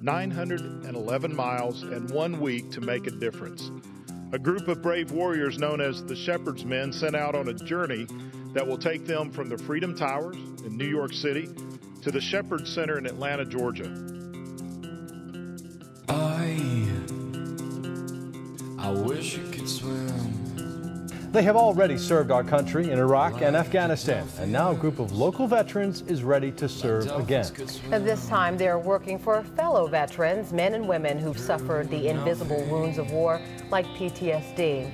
911 miles and 1 week to make a difference. A group of brave warriors known as the Shepherd's Men set out on a journey that will take them from the Freedom Towers in New York City to the Shepherd Center in Atlanta, Georgia. I wish you could swim. They have already served our country in Iraq and Afghanistan, and now a group of local veterans is ready to serve again. And this time they're working for fellow veterans, men and women who've suffered the invisible wounds of war like PTSD.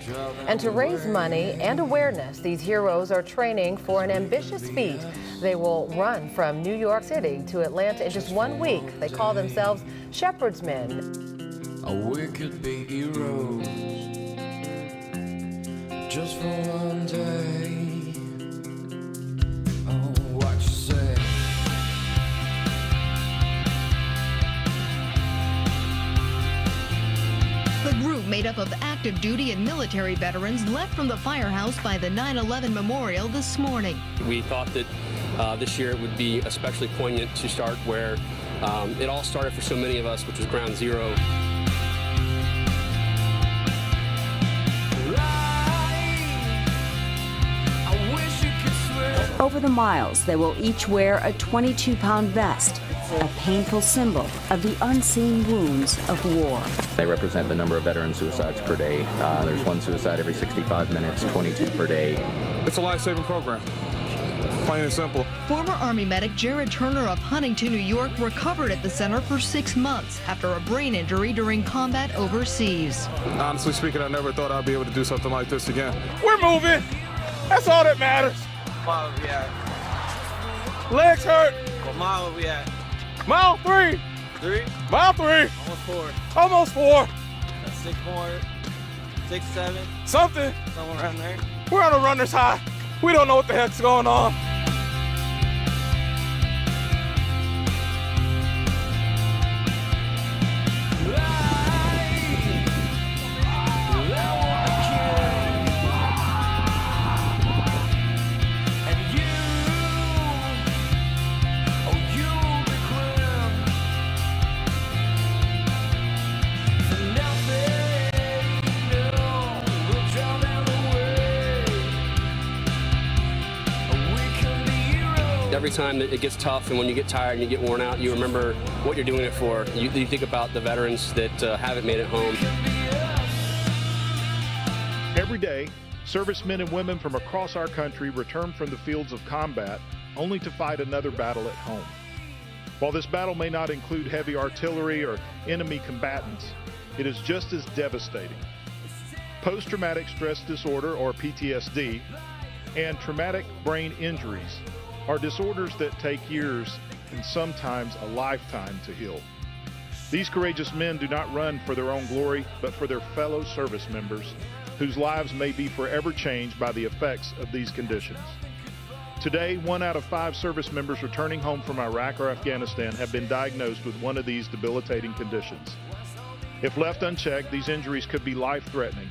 And to raise money and awareness, these heroes are training for an ambitious feat. They will run from New York City to Atlanta in just 1 week. They call themselves Shepherd's Men. Oh, we could be heroes just for one day. Oh, what you say? The group, made up of active duty and military veterans, left from the firehouse by the 9/11 memorial this morning. We thought that this year it would be especially poignant to start where it all started for so many of us, which was ground zero. Over the miles, they will each wear a 22-pound vest, a painful symbol of the unseen wounds of war. They represent the number of veteran suicides per day. There's one suicide every 65 minutes, 22 per day. It's a life-saving program, plain and simple. Former Army medic Jared Turner of Huntington, New York, recovered at the center for 6 months after a brain injury during combat overseas. Honestly speaking, I never thought I'd be able to do something like this again. We're moving. That's all that matters. Mile we at? Legs hurt. What mile are we at? Mile 3. 3? Mile 3. Almost 4. Almost 4. That's 6 more. 6, 7. Something. Somewhere around there. We're on a runner's high. We don't know what the heck's going on. Every time that it gets tough and when you get tired and you get worn out, you remember what you're doing it for. You think about the veterans that haven't made it home. Every day, servicemen and women from across our country return from the fields of combat only to fight another battle at home. While this battle may not include heavy artillery or enemy combatants, it is just as devastating. Post-traumatic stress disorder, or PTSD, and traumatic brain injuries are disorders that take years and sometimes a lifetime to heal. These courageous men do not run for their own glory, but for their fellow service members whose lives may be forever changed by the effects of these conditions. Today, 1 out of 5 service members returning home from Iraq or Afghanistan have been diagnosed with one of these debilitating conditions. If left unchecked, these injuries could be life-threatening.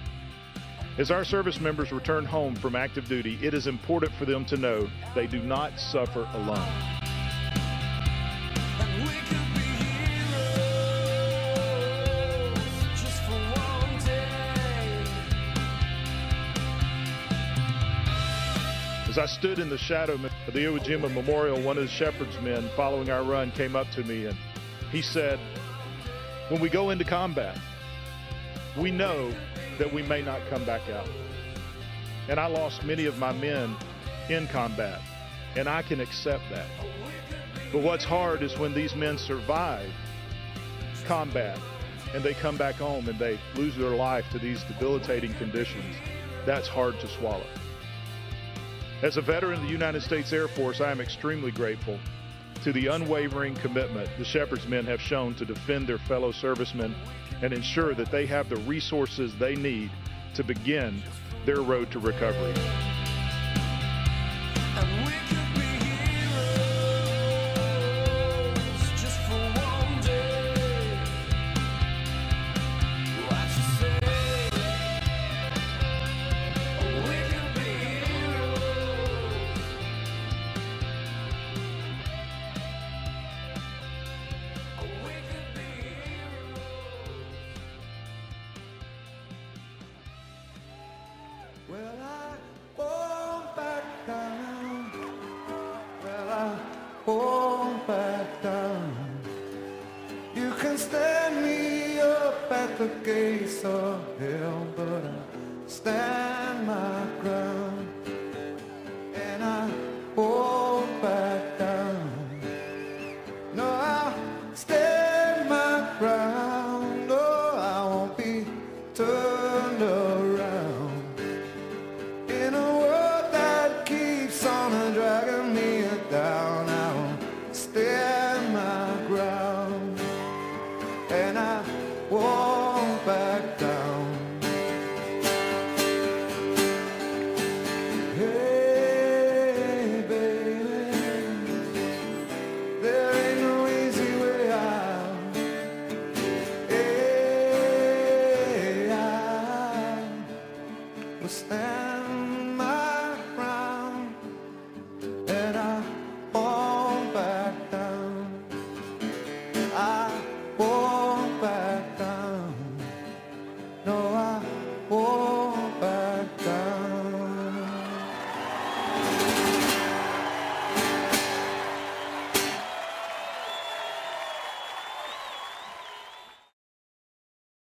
As our service members return home from active duty, it is important for them to know they do not suffer alone. As I stood in the shadow of the Iwo Jima Memorial, one of the Shepherd's Men following our run came up to me and he said, "When we go into combat, we know that we may not come back out. And I lost many of my men in combat, and I can accept that. But what's hard is when these men survive combat and they come back home and they lose their life to these debilitating conditions. That's hard to swallow." As a veteran of the United States Air Force, I am extremely grateful to the unwavering commitment the Shepherd's Men have shown to defend their fellow servicemen and ensure that they have the resources they need to begin their road to recovery. the gates of hell, but I stand my ground and I won't back down. No, I'll stand my ground. Oh, I won't be turned around in a world that keeps on dragging me down. I won't stand my ground and I won't back down. Hey, baby, there ain't no easy way out. Hey, I will stand.